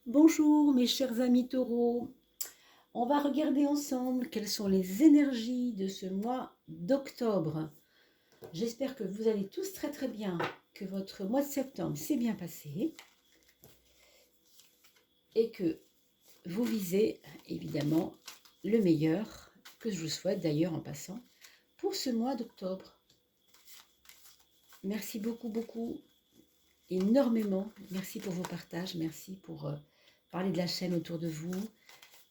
Bonjour mes chers amis taureaux, on va regarder ensemble quelles sont les énergies de ce mois d'octobre. J'espère que vous allez tous très très bien, que votre mois de septembre s'est bien passé et que vous visez évidemment le meilleur, que je vous souhaite d'ailleurs en passant, pour ce mois d'octobre. Merci beaucoup, énormément. Merci pour vos partages, merci pour parler de la chaîne autour de vous.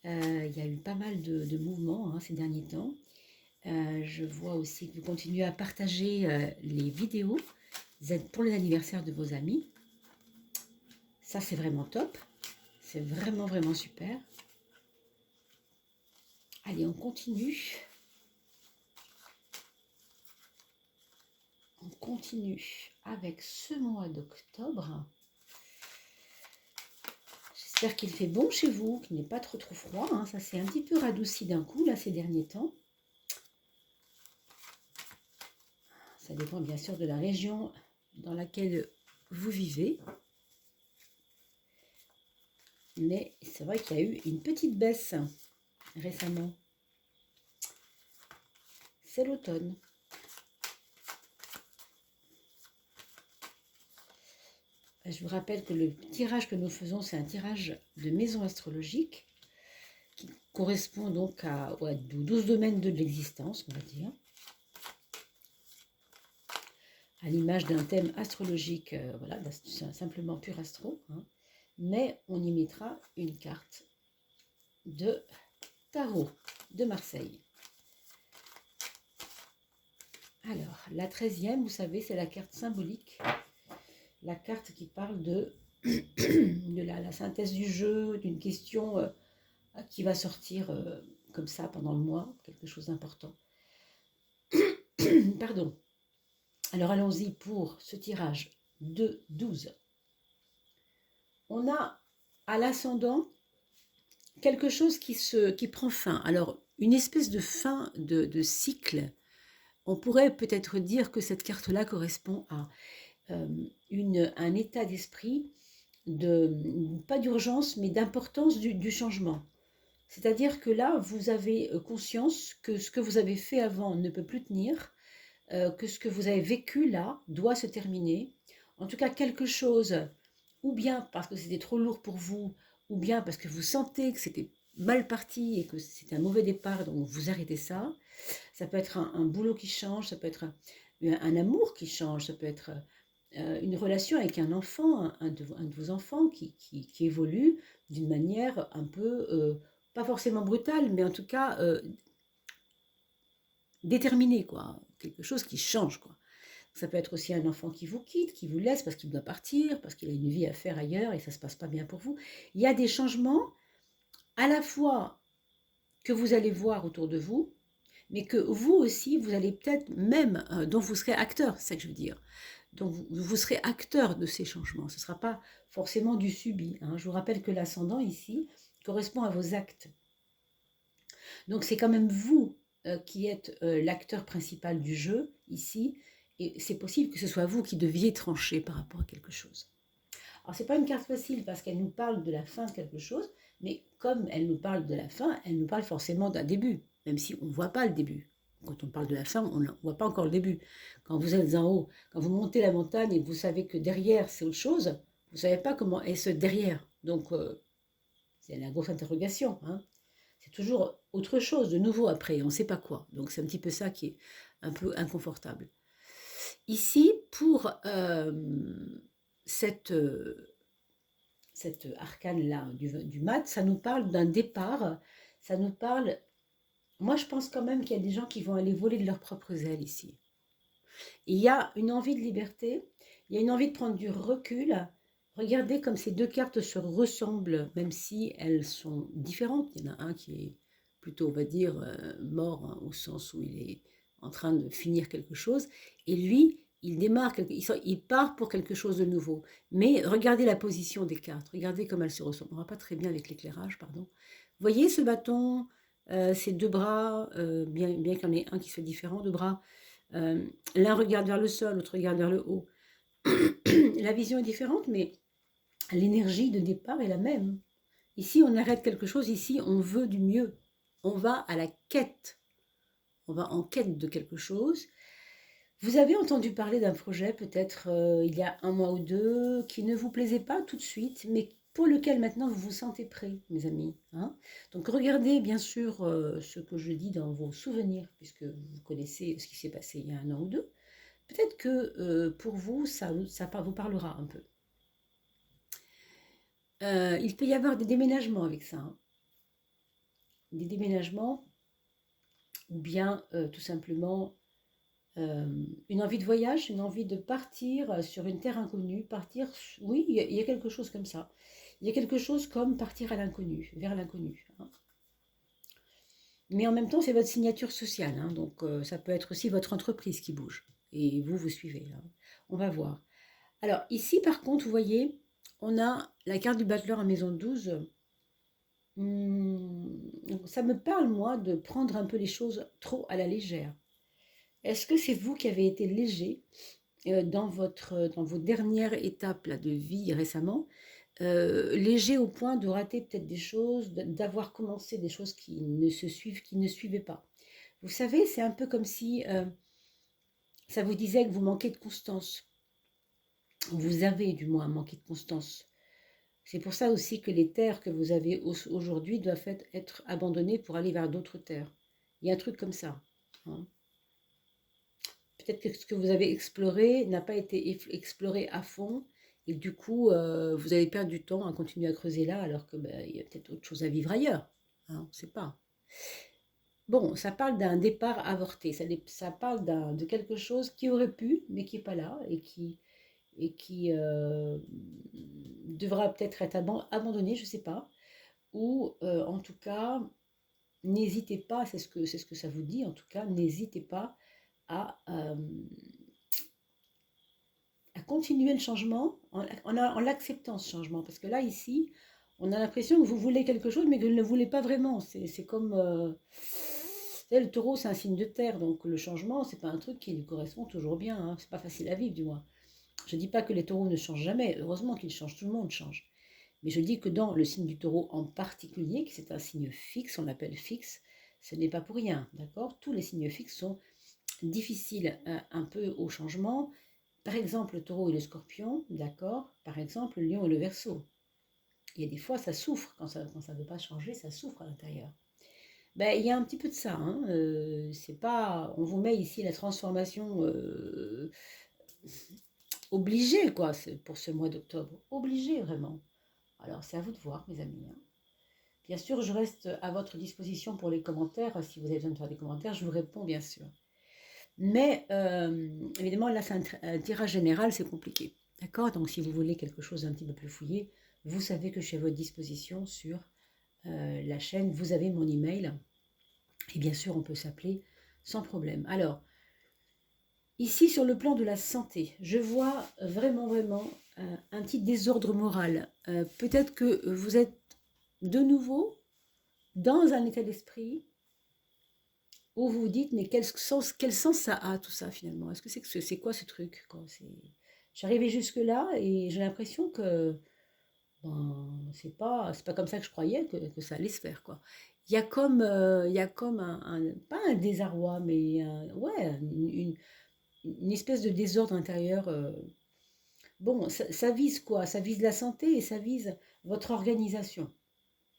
Il y a eu pas mal de mouvements ces derniers temps. Je vois aussi que vous continuez à partager les vidéos pour les anniversaires de vos amis. Ça, c'est vraiment top. C'est vraiment super. Allez, on continue. On continue avec ce mois d'octobre. J'espère qu'il fait bon chez vous, qu'il n'est pas trop froid. Ça s'est un petit peu radouci d'un coup, là, ces derniers temps. Ça dépend bien sûr de la région dans laquelle vous vivez. Mais c'est vrai qu'il y a eu une petite baisse récemment. C'est l'automne. Je vous rappelle que le tirage que nous faisons, c'est un tirage de maison astrologique qui correspond donc à 12 domaines de l'existence, on va dire, à l'image d'un thème astrologique, voilà, simplement pur astro, mais on y mettra une carte de tarot de Marseille. Alors, la 13e, vous savez, c'est la carte symbolique, la carte qui parle de la synthèse du jeu, d'une question qui va sortir comme ça pendant le mois, quelque chose d'important. Pardon. Alors allons-y pour ce tirage de 12. On a à l'ascendant quelque chose qui prend fin. Alors, une espèce de fin de cycle. On pourrait peut-être dire que cette carte-là correspond à un état d'esprit pas d'urgence, mais d'importance du changement. C'est-à-dire que là, vous avez conscience que ce que vous avez fait avant ne peut plus tenir, que ce que vous avez vécu là doit se terminer. En tout cas, quelque chose, ou bien parce que c'était trop lourd pour vous, ou bien parce que vous sentez que c'était mal parti et que c'était un mauvais départ, donc vous arrêtez ça. Ça peut être un boulot qui change, ça peut être un amour qui change, ça peut être une relation avec un enfant, un de vos enfants qui évolue d'une manière un peu, pas forcément brutale, mais en tout cas déterminée, quoi. Quelque chose qui change, quoi. Ça peut être aussi un enfant qui vous quitte, qui vous laisse parce qu'il doit partir, parce qu'il a une vie à faire ailleurs et ça ne se passe pas bien pour vous. Il y a des changements à la fois que vous allez voir autour de vous, mais que vous aussi, vous allez peut-être même, dont vous serez acteur, c'est ça que je veux dire. Donc vous serez acteur de ces changements. Ce ne sera pas forcément du subi. Je vous rappelle que l'ascendant ici correspond à vos actes. Donc c'est quand même vous qui êtes l'acteur principal du jeu ici, et c'est possible que ce soit vous qui deviez trancher par rapport à quelque chose. Alors c'est pas une carte facile parce qu'elle nous parle de la fin de quelque chose, mais comme elle nous parle de la fin, elle nous parle forcément d'un début, même si on ne voit pas le début. Quand on parle de la fin, on ne voit pas encore le début. Quand vous êtes en haut, quand vous montez la montagne et que vous savez que derrière c'est autre chose, vous ne savez pas comment est ce derrière. Donc c'est la grosse interrogation. C'est toujours autre chose, de nouveau après, on ne sait pas quoi. Donc c'est un petit peu ça qui est un peu inconfortable. Ici, pour cette arcane-là du mat, ça nous parle d'un départ, ça nous parle... Moi, je pense quand même qu'il y a des gens qui vont aller voler de leurs propres ailes ici. Il y a une envie de liberté, il y a une envie de prendre du recul. Regardez comme ces deux cartes se ressemblent, même si elles sont différentes. Il y en a un qui est plutôt, on va dire, mort, au sens où il est en train de finir quelque chose. Et lui, il démarre, il part pour quelque chose de nouveau. Mais regardez la position des cartes, regardez comme elles se ressemblent. On ne voit pas très bien avec l'éclairage, pardon. Voyez ce bâton, ces deux bras, bien qu'il y en ait un qui soit différent de bras. L'un regarde vers le sol, l'autre regarde vers le haut. La vision est différente, mais l'énergie de départ est la même. Ici, on arrête quelque chose, ici, on veut du mieux. On va à la quête. On va en quête de quelque chose. Vous avez entendu parler d'un projet, peut-être il y a un mois ou deux, qui ne vous plaisait pas tout de suite, mais pour lequel maintenant vous vous sentez prêt, mes amis. Hein. Donc regardez bien sûr ce que je dis dans vos souvenirs, puisque vous connaissez ce qui s'est passé il y a un an ou deux. Peut-être que pour vous, ça vous parlera un peu. Il peut y avoir des déménagements avec ça. Hein. Des déménagements, ou bien tout simplement une envie de voyage, une envie de partir sur une terre inconnue, partir, oui, il y a quelque chose comme ça. Il y a quelque chose comme partir à l'inconnu, vers l'inconnu. Hein. Mais en même temps, c'est votre signature sociale, hein, donc ça peut être aussi votre entreprise qui bouge. Et vous, vous suivez. Hein. On va voir. Alors ici, par contre, vous voyez, on a la carte du battleur en maison 12. Ça me parle, moi, de prendre un peu les choses trop à la légère. Est-ce que c'est vous qui avez été léger dans vos dernières étapes là, de vie récemment, léger au point de rater peut-être des choses, d'avoir commencé des choses qui ne se suivent, qui ne suivaient pas. Vous savez, c'est un peu comme si ça vous disait que vous manquez de constance. Vous avez du moins manqué de constance. C'est pour ça aussi que les terres que vous avez aujourd'hui doivent être abandonnées pour aller vers d'autres terres. Il y a un truc comme ça. Hein. Peut-être que ce que vous avez exploré n'a pas été exploré à fond et du coup, vous allez perdre du temps à continuer à creuser là alors que ben, il y a peut-être autre chose à vivre ailleurs. Hein, on ne sait pas. Bon, ça parle d'un départ avorté, ça parle de quelque chose qui aurait pu, mais qui n'est pas là et qui devra peut-être être abandonné, je ne sais pas. Ou en tout cas, n'hésitez pas, c'est ce que ça vous dit en tout cas, n'hésitez pas à, à continuer le changement en l'acceptant ce changement. Parce que là, ici, on a l'impression que vous voulez quelque chose, mais que vous ne le voulez pas vraiment. C'est comme... le taureau, c'est un signe de terre, donc le changement, c'est pas un truc qui lui correspond toujours bien. Hein. C'est pas facile à vivre, du moins. Je dis pas que les taureaux ne changent jamais. Heureusement qu'ils changent, tout le monde change. Mais je dis que dans le signe du taureau en particulier, qui c'est un signe fixe, on l'appelle fixe, ce n'est pas pour rien, d'accord? Tous les signes fixes sont difficiles un peu au changement. Par exemple, le taureau et le scorpion, d'accord? Par exemple, le lion et le verseau. Il y a des fois, ça souffre, quand ça ne veut pas changer, ça souffre à l'intérieur. Ben, il y a un petit peu de ça. Hein. C'est pas, on vous met ici la transformation obligée, quoi, pour ce mois d'octobre. Obligée, vraiment. Alors, c'est à vous de voir, mes amis. Hein. Bien sûr, je reste à votre disposition pour les commentaires. Si vous avez besoin de faire des commentaires, je vous réponds, bien sûr. Mais évidemment, là, c'est un tirage général, c'est compliqué. D'accord? Donc, si vous voulez quelque chose d'un petit peu plus fouillé, vous savez que je suis à votre disposition sur la chaîne. Vous avez mon email. Et bien sûr, on peut s'appeler sans problème. Alors, ici, sur le plan de la santé, je vois vraiment, vraiment un petit désordre moral. Peut-être que vous êtes de nouveau dans un état d'esprit où vous vous dites, mais quel sens ça a tout ça finalement? Est-ce que c'est quoi ce truc quoi? J'arrivais jusque-là et j'ai l'impression que ben, c'est pas comme ça que je croyais que ça allait se faire quoi. Il y a comme pas un désarroi, mais ouais, une espèce de désordre intérieur. Bon, ça vise quoi? Ça vise la santé et ça vise votre organisation.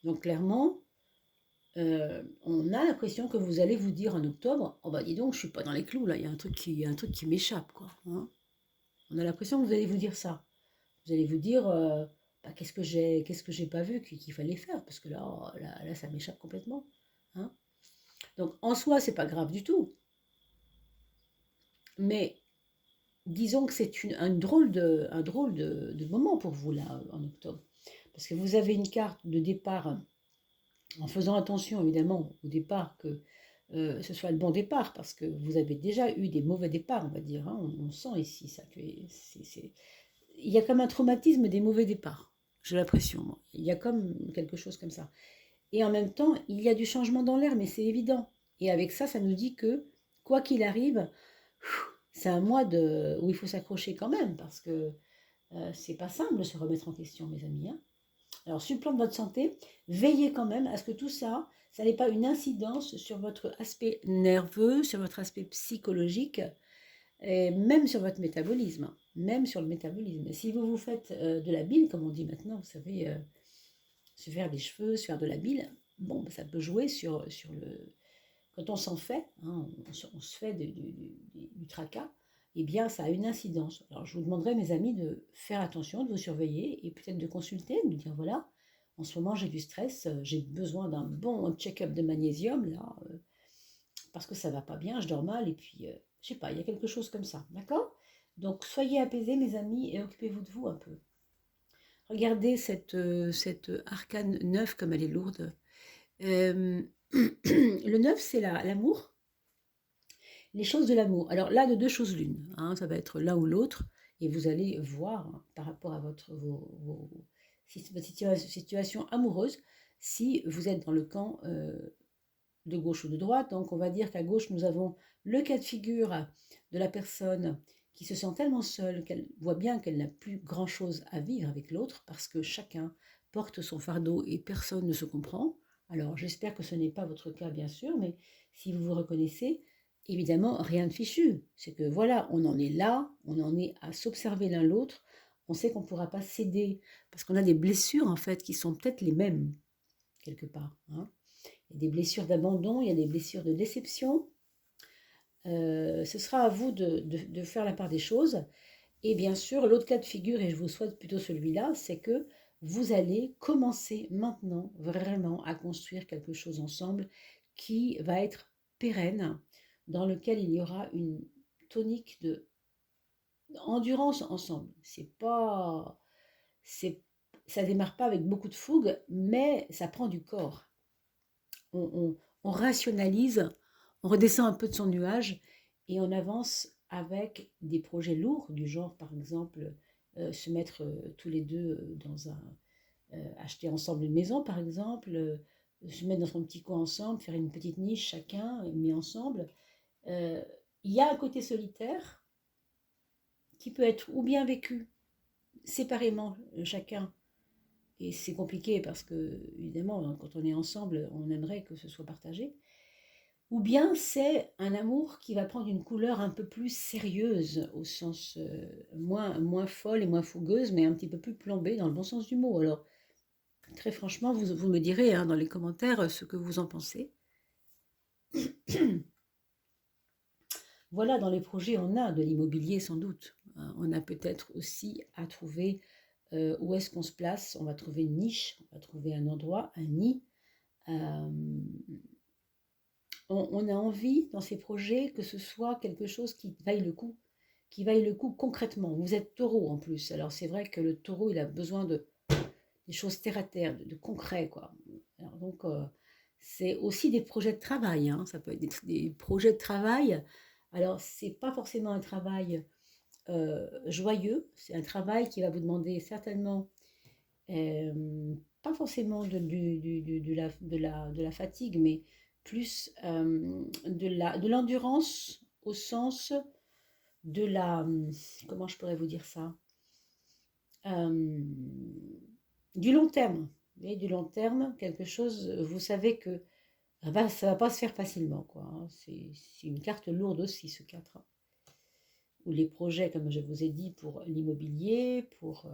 Donc clairement, on a l'impression que vous allez vous dire en octobre, oh bah dis donc, je suis pas dans les clous là, il y a un truc qui m'échappe quoi. Hein. On a l'impression que vous allez vous dire ça. Vous allez vous dire, bah, qu'est-ce que j'ai pas vu qu'il fallait faire parce que là, oh, là ça m'échappe complètement. Hein. Donc en soi, c'est pas grave du tout. Mais disons que c'est un drôle de moment pour vous là en octobre, parce que vous avez une carte de départ en faisant attention évidemment au départ que ce soit le bon départ, parce que vous avez déjà eu des mauvais départs, on va dire. Hein, on sent ici ça. Il y a comme un traumatisme des mauvais départs, j'ai l'impression. Moi. Il y a comme quelque chose comme ça. Et en même temps, il y a du changement dans l'air, mais c'est évident. Et avec ça, ça nous dit que, quoi qu'il arrive, c'est un mois où il faut s'accrocher quand même, parce que C'est pas simple de se remettre en question, mes amis, hein. Alors, sur le plan de votre santé, veillez quand même à ce que tout ça, ça n'ait pas une incidence sur votre aspect nerveux, sur votre aspect psychologique, et même sur votre métabolisme, hein, même sur le métabolisme. Et si vous vous faites de la bile, comme on dit maintenant, vous savez, se faire des cheveux, se faire de la bile, bon, ça peut jouer sur le... Quand on s'en fait, hein, on se fait du tracas, eh bien, ça a une incidence. Alors, je vous demanderai, mes amis, de faire attention, de vous surveiller et peut-être de consulter, de dire, voilà, en ce moment, j'ai du stress, j'ai besoin d'un bon check-up de magnésium, là, parce que ça va pas bien, je dors mal, et puis, je sais pas, il y a quelque chose comme ça, d'accord? Donc, soyez apaisés, mes amis, et occupez-vous de vous un peu. Regardez cette arcane 9 comme elle est lourde. Euh, le 9, c'est l'amour, les choses de l'amour. Alors là, de deux choses l'une, hein, ça va être l'un ou l'autre, et vous allez voir hein, par rapport à votre situation amoureuse, si vous êtes dans le camp de gauche ou de droite. Donc on va dire qu'à gauche, nous avons le cas de figure de la personne qui se sent tellement seule qu'elle voit bien qu'elle n'a plus grand-chose à vivre avec l'autre, parce que chacun porte son fardeau et personne ne se comprend. Alors j'espère que ce n'est pas votre cas, bien sûr, mais si vous vous reconnaissez, évidemment, rien de fichu. C'est que voilà, on en est là, on en est à s'observer l'un l'autre, on sait qu'on ne pourra pas céder, parce qu'on a des blessures, en fait, qui sont peut-être les mêmes, quelque part. Hein. Il y a des blessures d'abandon, il y a des blessures de déception. Ce sera à vous de faire la part des choses. Et bien sûr, l'autre cas de figure, et je vous souhaite plutôt celui-là, c'est que vous allez commencer maintenant vraiment à construire quelque chose ensemble qui va être pérenne, dans lequel il y aura une tonique de endurance ensemble. C'est, ça démarre pas avec beaucoup de fougue, mais ça prend du corps. On rationalise, on redescend un peu de son nuage et on avance avec des projets lourds du genre, par exemple, se mettre tous les deux dans un... acheter ensemble une maison, par exemple, se mettre dans son petit coin ensemble, faire une petite niche chacun, mis ensemble. Euh, Il y a un côté solitaire qui peut être ou bien vécu séparément, chacun. Et c'est compliqué parce que, évidemment, quand on est ensemble, on aimerait que ce soit partagé. Ou bien c'est un amour qui va prendre une couleur un peu plus sérieuse, au sens moins folle et moins fougueuse, mais un petit peu plus plombée dans le bon sens du mot. Alors, très franchement, vous me direz hein, dans les commentaires ce que vous en pensez. Voilà, dans les projets, on a de l'immobilier sans doute. On a peut-être aussi à trouver où est-ce qu'on se place. On va trouver une niche, on va trouver un endroit, un nid. Euh, on a envie dans ces projets que ce soit quelque chose qui vaille le coup concrètement. Vous êtes taureau en plus, alors c'est vrai que le taureau il a besoin des choses terre à terre, de concret quoi. Alors donc c'est aussi des projets de travail, hein. Ça peut être des projets de travail. Alors c'est pas forcément un travail joyeux, c'est un travail qui va vous demander certainement pas forcément de la fatigue, mais plus de l'endurance au sens de la... Comment je pourrais vous dire ça euh, Du long terme. Vous voyez, du long terme, quelque chose, vous savez que ça va pas se faire facilement. Quoi, hein. C'est une carte lourde aussi, ce 4. Hein. Ou les projets, comme je vous ai dit, pour l'immobilier, pour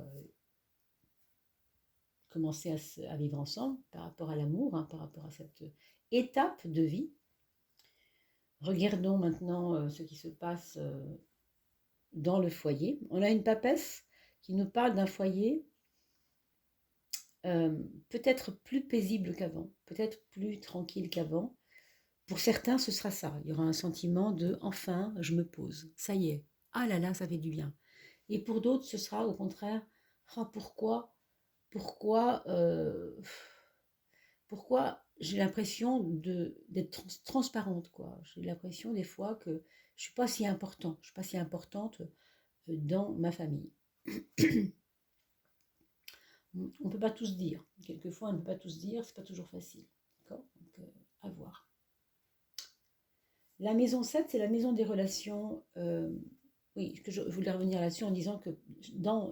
commencer à vivre ensemble par rapport à l'amour, hein, par rapport à cette étape de vie. Regardons maintenant ce qui se passe dans le foyer. On a une papesse qui nous parle d'un foyer peut-être plus paisible qu'avant, peut-être plus tranquille qu'avant. Pour certains, ce sera ça. Il y aura un sentiment de enfin, je me pose. Ça y est. Ah là là, ça fait du bien. Et pour d'autres, ce sera au contraire, ah, pourquoi, pourquoi j'ai l'impression d'être transparente, quoi. J'ai l'impression des fois que je suis pas si important, je suis pas si importante dans ma famille. On ne peut pas tous dire. Quelquefois, on ne peut pas tous dire, c'est pas toujours facile. D'accord. Donc, à voir. La maison 7, c'est la maison des relations oui, je voulais revenir là-dessus en disant que dans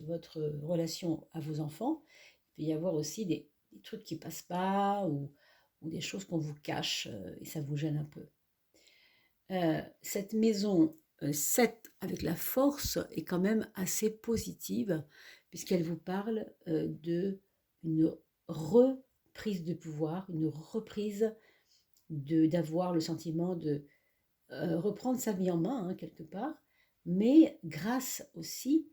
votre relation à vos enfants, il peut y avoir aussi des trucs qui passent pas ou des choses qu'on vous cache et ça vous gêne un peu. Cette maison 7 avec la force est quand même assez positive puisqu'elle vous parle d'une reprise de pouvoir, une reprise d'avoir le sentiment de reprendre sa vie en main, hein, quelque part, mais grâce aussi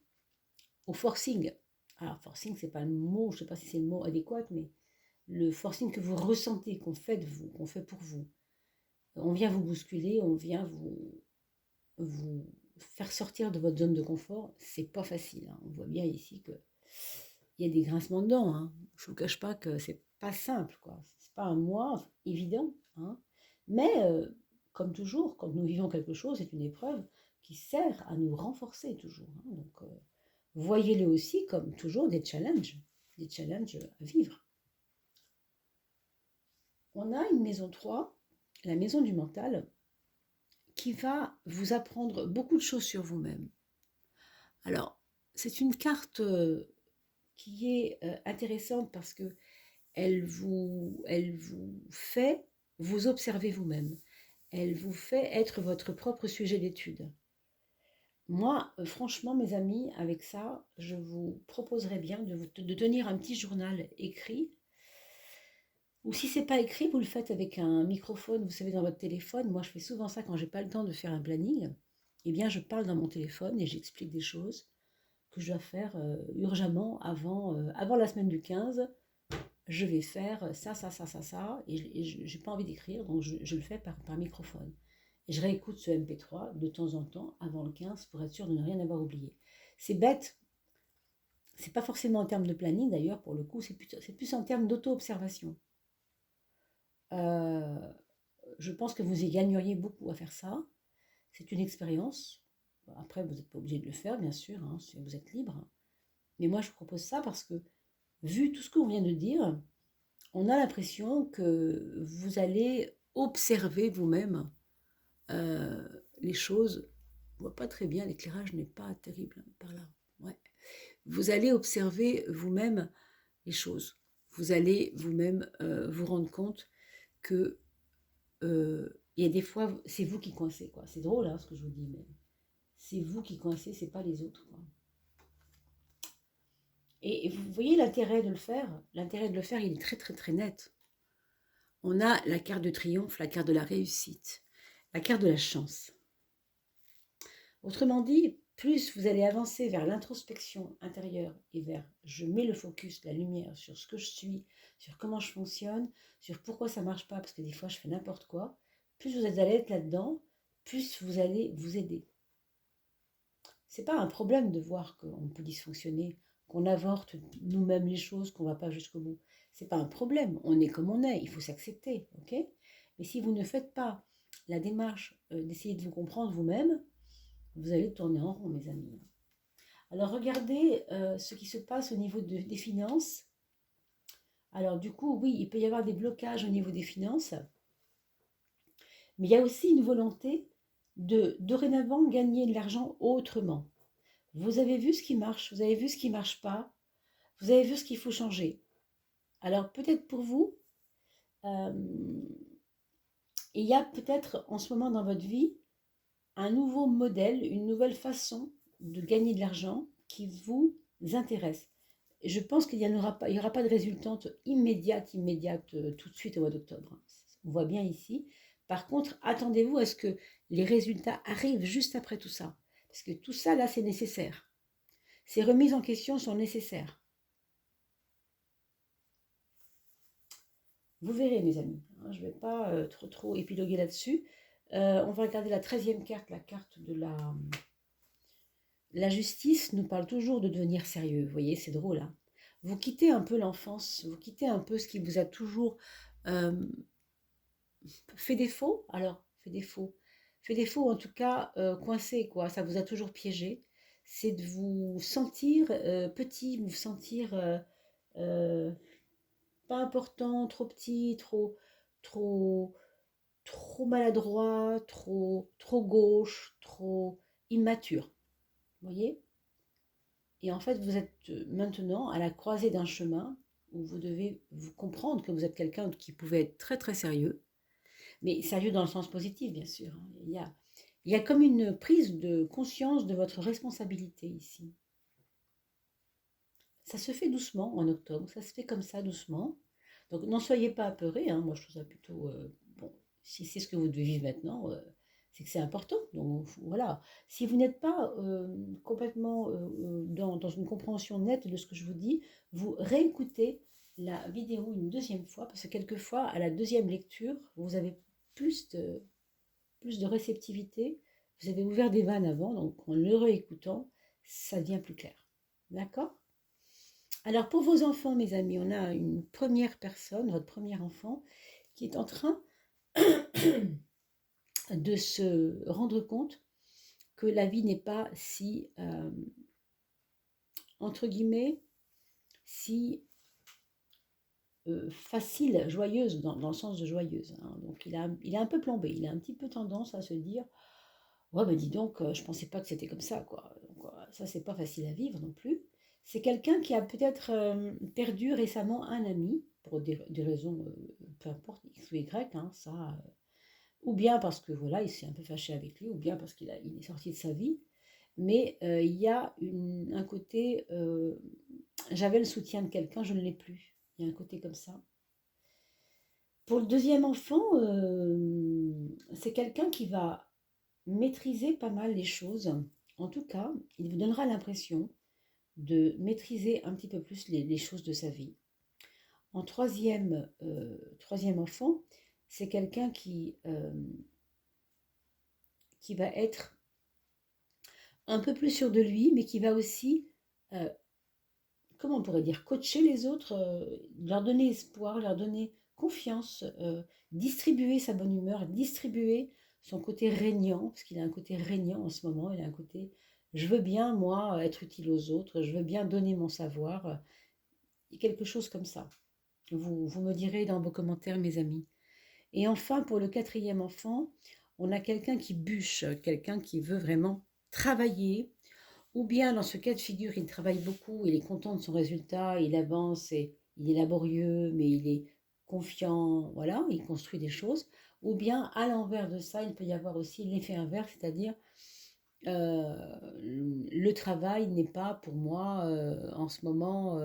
au forcing. Alors, forcing, c'est pas le mot, je sais pas si c'est le mot adéquat, mais le forcing que vous ressentez, qu'on fait de vous, qu'on fait pour vous. On vient vous bousculer, on vient vous faire sortir de votre zone de confort, c'est pas facile, hein. On voit bien ici que il y a des grincements de dents, hein. Je vous cache pas que c'est pas simple, quoi. C'est pas un mois évident, hein. Mais comme toujours, quand nous vivons quelque chose, c'est une épreuve qui sert à nous renforcer toujours, hein. Donc voyez-le aussi comme toujours des challenges à vivre. On a une maison 3, la maison du mental, qui va vous apprendre beaucoup de choses sur vous-même. Alors, c'est une carte qui est intéressante parce que elle vous fait vous observer vous-même. Elle vous fait être votre propre sujet d'étude. Moi, franchement, mes amis, avec ça, je vous proposerais bien de tenir un petit journal écrit. Ou si c'est pas écrit, vous le faites avec un microphone, vous savez, dans votre téléphone. Moi, je fais souvent ça quand j'ai pas le temps de faire un planning. Eh bien, je parle dans mon téléphone et j'explique des choses que je dois faire urgemment avant la semaine du 15. Je vais faire ça, et je n'ai pas envie d'écrire, donc je le fais par microphone. Et je réécoute ce MP3 de temps en temps avant le 15 pour être sûr de ne rien avoir oublié. C'est bête, c'est pas forcément en termes de planning d'ailleurs, pour le coup, c'est plus en termes d'auto-observation. Euh, je pense que vous y gagneriez beaucoup à faire ça. C'est une expérience. Après, vous n'êtes pas obligé de le faire, bien sûr, hein, si vous êtes libre. Mais moi, je vous propose ça parce que, vu tout ce qu'on vient de dire, on a l'impression que vous allez observer vous-même les choses. On ne voit pas très bien, l'éclairage n'est pas terrible par là. Ouais. Vous allez observer vous-même les choses. Vous allez vous-même vous rendre compte que il y a des fois, c'est vous qui coincez, quoi. C'est drôle, hein, ce que je vous dis, mais c'est vous qui coincez, c'est pas les autres, quoi. Et vous voyez l'intérêt de le faire. L'intérêt de le faire, il est très, très, très net. On a la carte de triomphe, la carte de la réussite, la carte de la chance. Autrement dit, plus vous allez avancer vers l'introspection intérieure et vers je mets le focus, la lumière sur ce que je suis, sur comment je fonctionne, sur pourquoi ça ne marche pas, parce que des fois je fais n'importe quoi, plus vous allez être là-dedans, plus vous allez vous aider. C'est pas un problème de voir qu'on peut dysfonctionner, qu'on avorte nous-mêmes les choses, qu'on ne va pas jusqu'au bout. C'est pas un problème, on est comme on est, il faut s'accepter, ok? Mais si vous ne faites pas la démarche d'essayer de vous comprendre vous-même, vous allez tourner en rond, mes amis. Alors regardez ce qui se passe au niveau des finances. Alors du coup, oui, il peut y avoir des blocages au niveau des finances, mais il y a aussi une volonté de dorénavant gagner de l'argent autrement. Vous avez vu ce qui marche, vous avez vu ce qui ne marche pas, vous avez vu ce qu'il faut changer. Alors peut-être pour vous, euh, il y a peut-être en ce moment dans votre vie un nouveau modèle, une nouvelle façon de gagner de l'argent qui vous intéresse. Je pense qu'il n'y aura pas de résultante immédiate tout de suite au mois d'octobre. On voit bien ici. Par contre, attendez-vous à ce que les résultats arrivent juste après tout ça. Parce que tout ça, là, c'est nécessaire. Ces remises en question sont nécessaires. Vous verrez, mes amis. Je ne vais pas trop épiloguer là-dessus. On va regarder la 13e carte, la carte de la justice nous parle toujours de devenir sérieux. Vous voyez, c'est drôle. Hein. Vous quittez un peu l'enfance, vous quittez un peu ce qui vous a toujours fait défaut. Alors, fait défaut, en tout cas coincé, quoi. Ça vous a toujours piégé. C'est de vous sentir petit, vous sentir pas important, trop petit, trop maladroit, trop gauche, trop immature. Vous voyez? Et en fait, vous êtes maintenant à la croisée d'un chemin où vous devez vous comprendre que vous êtes quelqu'un qui pouvait être très très sérieux, mais sérieux dans le sens positif, bien sûr. Il y a comme une prise de conscience de votre responsabilité ici. Ça se fait doucement en octobre, ça se fait comme ça doucement. Donc n'en soyez pas apeurés, hein. Moi je trouve ça plutôt bon. Si c'est ce que vous devez vivre maintenant, c'est que c'est important. Donc voilà. Si vous n'êtes pas complètement dans une compréhension nette de ce que je vous dis, vous réécoutez la vidéo une deuxième fois, parce que quelquefois, à la deuxième lecture, vous avez plus de réceptivité. Vous avez ouvert des vannes avant, donc en le réécoutant, ça devient plus clair. D'accord? Alors pour vos enfants, mes amis, on a une première personne, votre premier enfant, qui est en train de se rendre compte que la vie n'est pas si, entre guillemets, si facile, joyeuse, dans le sens de joyeuse, hein. Donc il est un peu plombé, il a un petit peu tendance à se dire, ouais, ben dis donc, je pensais pas que c'était comme ça, quoi. Donc, ça, c'est pas facile à vivre non plus. C'est quelqu'un qui a peut-être perdu récemment un ami, pour des raisons, peu importe, X ou Y, hein, ça, ou bien parce que voilà, il s'est un peu fâché avec lui, ou bien parce il est sorti de sa vie. Mais il y a un côté, j'avais le soutien de quelqu'un, je ne l'ai plus. Il y a un côté comme ça. Pour le deuxième enfant, c'est quelqu'un qui va maîtriser pas mal les choses. En tout cas, il vous donnera l'impression de maîtriser un petit peu plus les choses de sa vie. En troisième enfant, c'est quelqu'un qui va être un peu plus sûr de lui, mais qui va aussi, euh, comment on pourrait dire, coacher les autres, leur donner espoir, leur donner confiance, distribuer sa bonne humeur, distribuer son côté régnant, parce qu'il a un côté régnant en ce moment, il a un côté, je veux bien, moi, être utile aux autres, je veux bien donner mon savoir, quelque chose comme ça. Vous me direz dans vos commentaires, mes amis. Et enfin, pour le quatrième enfant, on a quelqu'un qui bûche, quelqu'un qui veut vraiment travailler, ou bien dans ce cas de figure, il travaille beaucoup, il est content de son résultat, il avance, et il est laborieux, mais il est confiant, voilà, il construit des choses. Ou bien à l'envers de ça, il peut y avoir aussi l'effet inverse, c'est-à-dire le travail n'est pas pour moi en ce moment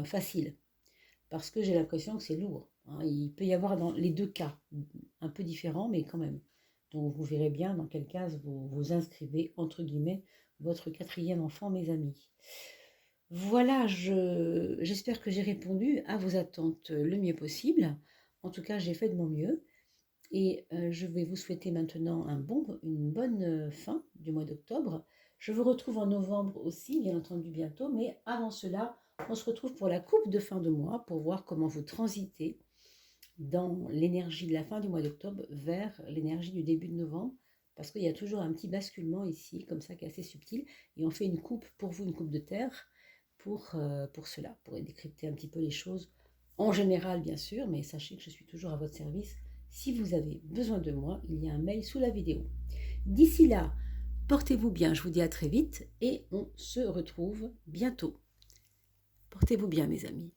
facile, parce que j'ai l'impression que c'est lourd, hein. Il peut y avoir dans les deux cas, un peu différents, mais quand même. Donc vous verrez bien dans quelle case vous inscrivez, entre guillemets, votre quatrième enfant, mes amis. Voilà, j'espère que j'ai répondu à vos attentes le mieux possible. En tout cas, j'ai fait de mon mieux. Et je vais vous souhaiter maintenant une bonne fin du mois d'octobre. Je vous retrouve en novembre aussi, bien entendu, bientôt. Mais avant cela, on se retrouve pour la coupe de fin de mois pour voir comment vous transitez dans l'énergie de la fin du mois d'octobre vers l'énergie du début de novembre. Parce qu'il y a toujours un petit basculement ici, comme ça, qui est assez subtil. Et on fait une coupe, pour vous, une coupe de terre, pour cela, pour décrypter un petit peu les choses. En général, bien sûr, mais sachez que je suis toujours à votre service. Si vous avez besoin de moi, il y a un mail sous la vidéo. D'ici là, portez-vous bien, je vous dis à très vite et on se retrouve bientôt. Portez-vous bien, mes amis.